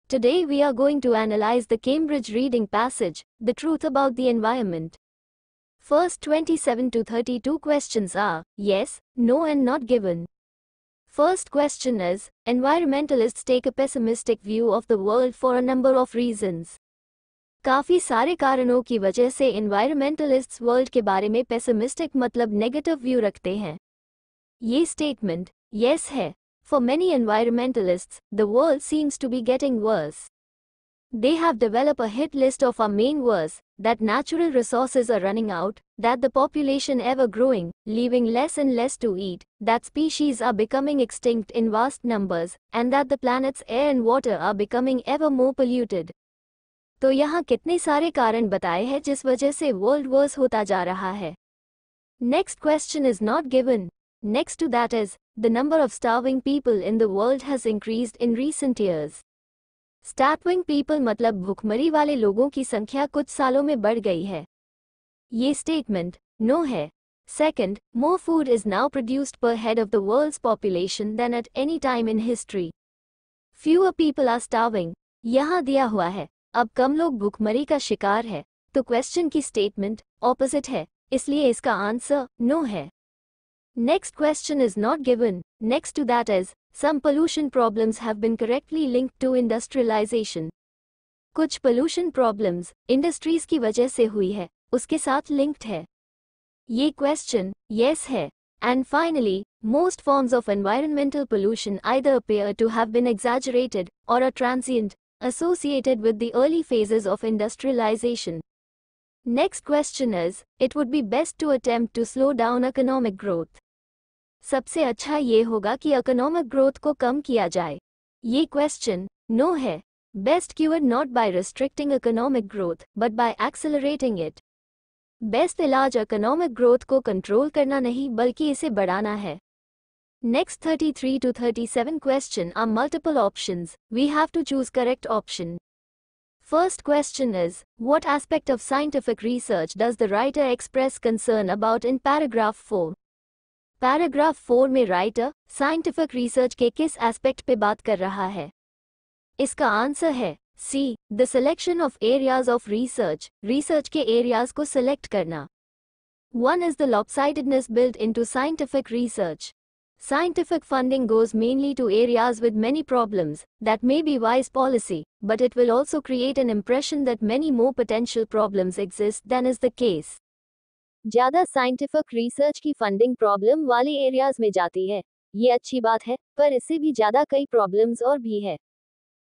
Today we are going to analyze the Cambridge reading passage, The Truth About the Environment. First 27 to 32 questions are yes, no and not given. First question is, environmentalists take a pessimistic view of the world for a number of reasons. काफ़ी सारे कारणों की वजह से environmentalists world के बारे में pessimistic मतलब नेगेटिव व्यू रखते हैं. ये स्टेटमेंट yes है. For many environmentalists, the world seems to be getting worse. They have developed a hit list of our main worries, that natural resources are running out, that the population ever growing, leaving less and less to eat, that species are becoming extinct in vast numbers, and that the planet's air and water are becoming ever more polluted. तो यहाँ कितने सारे कारण बताए हैं जिस वजह से वर्ल्ड वर्स होता जा रहा है. Next question is not given. Next to that is, the number of starving people in the world has increased in recent years. Starving people मतलब भूखमरी वाले लोगों की संख्या कुछ सालों में बढ़ गई है. ये स्टेटमेंट नो है. Second, more food is now produced per head of the world's population than at any time in history. Fewer people are starving. यहाँ दिया हुआ है, अब कम लोग भूखमरी का शिकार है, तो क्वेश्चन की स्टेटमेंट ऑपोजिट है, इसलिए इसका आंसर नो है. Next question is not given. Next to that is, some pollution problems have been correctly linked to industrialization. कुछ pollution problems industries की वजह से हुई है, उसके साथ linked है. ये question yes है. And finally, most forms of environmental pollution either appear to have been exaggerated or are transient, associated with the early phases of industrialization. Next question is, it would be best to attempt to slow down economic growth. सबसे अच्छा ये होगा कि economic growth को कम किया जाए. ये question no है. Best cure not by restricting economic growth but by accelerating it. Best इलाज इकोनॉमिक ग्रोथ को कंट्रोल करना नहीं बल्कि इसे बढ़ाना है. Next 33 to 37 question are multiple options. We have to choose correct option. First question is, what aspect of scientific research does the writer express concern about in paragraph 4? Paragraph 4 में writer scientific research के किस aspect पे बात कर रहा है? इसका answer है C, the selection of areas of research. Research के एरियाज को सिलेक्ट करना. One is the lopsidedness built into scientific research. Scientific funding goes mainly to areas with many problems. That may be wise policy, but it will also create an impression that many more potential problems exist than is the case. ज़्यादा scientific research की funding problem वाले areas में जाती है. ये अच्छी बात है, पर इससे भी ज़्यादा कई प्रॉब्लम्स और भी है.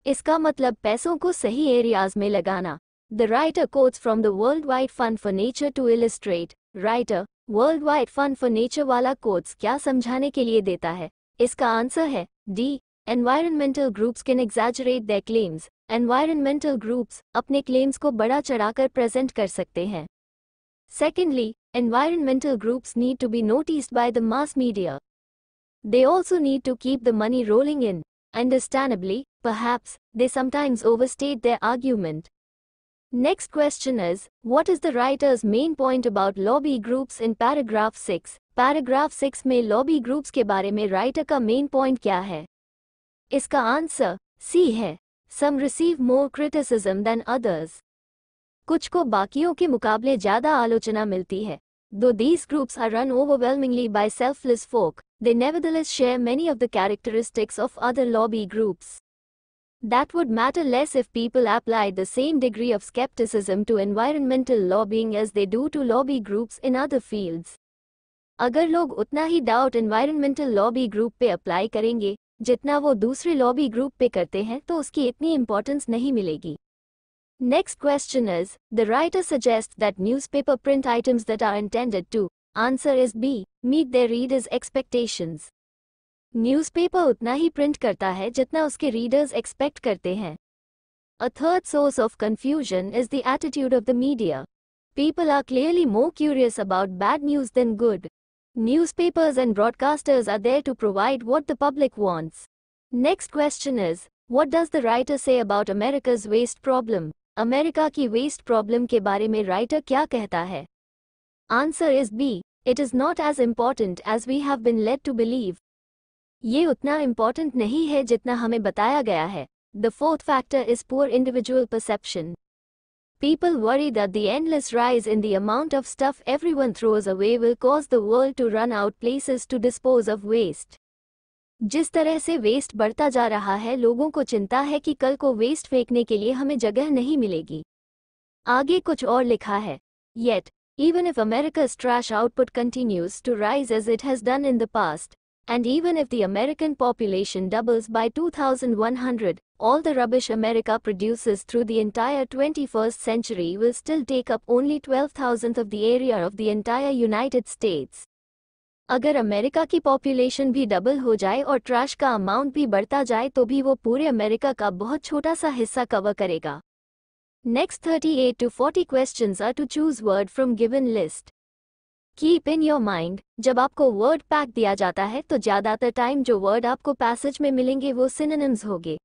इसका मतलब पैसों को सही एरियाज में लगाना. The writer quotes from the world wide fund for nature to illustrate. Writer world wide fund for nature वाला कोट्स क्या समझाने के लिए देता है? इसका आंसर है D, environmental groups can exaggerate their claims. Environmental groups अपने क्लेम्स को बढ़ा चढ़ाकर प्रेजेंट कर सकते हैं. Secondly, environmental groups need to be noticed by the mass media. They also need to keep the money rolling in. Understandably, perhaps, they sometimes overstate their argument. Next question is, what is the writer's main point about lobby groups in paragraph 6? Paragraph 6 में lobby groups के बारे में writer का main point क्या है? इसका answer C है. Some receive more criticism than others. कुछ को बाकियों के मुकाबले ज़्यादा आलोचना मिलती है. Though these groups are run overwhelmingly by selfless folk, they nevertheless share many of the characteristics of other lobby groups. That would matter less if people applied the same degree of skepticism to environmental lobbying as they do to lobby groups in other fields. अगर लोग उतना ही doubt environmental lobby group पे apply करेंगे, जितना वो दूसरे lobby group पे करते हैं तो उसकी इतनी इम्पोर्टेंस नहीं मिलेगी. Next question is, the writer suggests that newspaper print items that are intended to, answer is B, meet their readers' expectations. Newspaper उतना ही print करता है जितना उसके readers expect करते हैं. A third source of confusion is the attitude of the media. People are clearly more curious about bad news than good. Newspapers and broadcasters are there to provide what the public wants. Next question is, what does the writer say about America's waste problem? America की waste problem के बारे में writer क्या कहता है? Answer is B, it is not as important as we have been led to believe. ये उतना important नहीं है जितना हमें बताया गया है. The fourth factor is poor individual perception. People worry that the endless rise in the amount of stuff everyone throws away will cause the world to run out places to dispose of waste. जिस तरह से waste बढ़ता जा रहा है, लोगों को चिंता है कि कल को वेस्ट फेंकने के लिए हमें जगह नहीं मिलेगी। आगे कुछ और लिखा है, Yet, even if America's trash output continues to rise as it has done in the past, and even if the American population doubles by 2100, all the rubbish America produces through the entire 21st century will still take up only 12,000th of the area of the entire United States. अगर America की population भी double हो जाए और trash का amount भी बढ़ता जाए तो भी वो पूरे अमेरिका का बहुत छोटा सा हिस्सा कवर करेगा। Next 38 to 40 questions are to choose word from given list. Keep in your mind, जब आपको word pack दिया जाता है तो ज़्यादातर टाइम जो word आपको passage में मिलेंगे वो synonyms होंगे।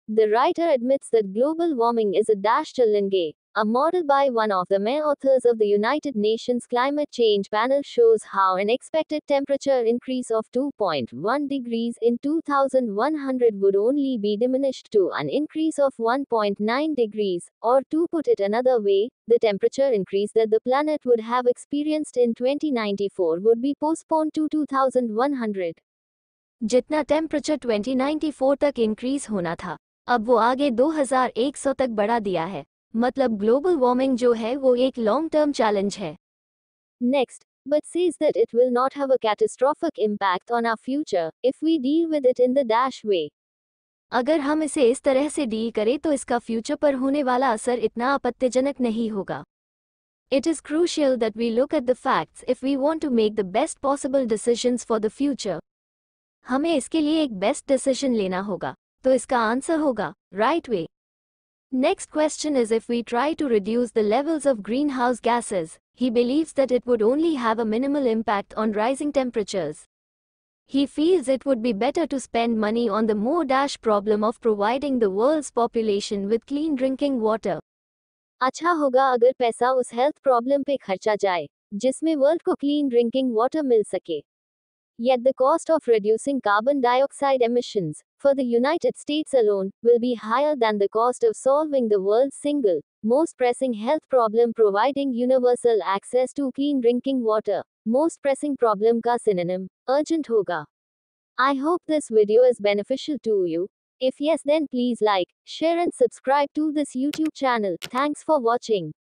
The writer admits that global warming is a dash challenge. A model by one of the main authors of the United Nations Climate Change Panel shows how an expected temperature increase of 2.1 degrees in 2100 would only be diminished to an increase of 1.9 degrees, or to put it another way, the temperature increase that the planet would have experienced in 2094 would be postponed to 2100. जितना temperature 2094 तक increase होना था, अब वो आगे 2100 तक बढ़ा दिया है। मतलब ग्लोबल वार्मिंग जो है वो एक लॉन्ग टर्म चैलेंज है। Next, but says that it will not have a catastrophic impact on our future if we deal with it in the dash way. अगर हम इसे इस तरह से डील करें तो इसका फ्यूचर पर होने वाला असर इतना आपत्तिजनक नहीं होगा। It is crucial that we look at the facts if we want to make the best possible decisions for the future. हमें इसके लिए एक बेस्ट डिसीजन लेना होगा, तो इसका आंसर होगा right way. Next question is if we try to reduce the levels of greenhouse gases, he believes that it would only have a minimal impact on rising temperatures. He feels it would be better to spend money on the more dash problem of providing the world's population with clean drinking water. अच्छा होगा अगर पैसा उस health problem पे खर्चा जाए, जिसमें world को क्लीन ड्रिंकिंग वाटर मिल सके। Yet the cost of reducing carbon dioxide emissions, for the United States alone, will be higher than the cost of solving the world's single, most pressing health problem providing universal access to clean drinking water. Most pressing problem का synonym, urgent होगा. I hope this video is beneficial to you. If yes, then please like, share and subscribe to this YouTube channel. Thanks for watching.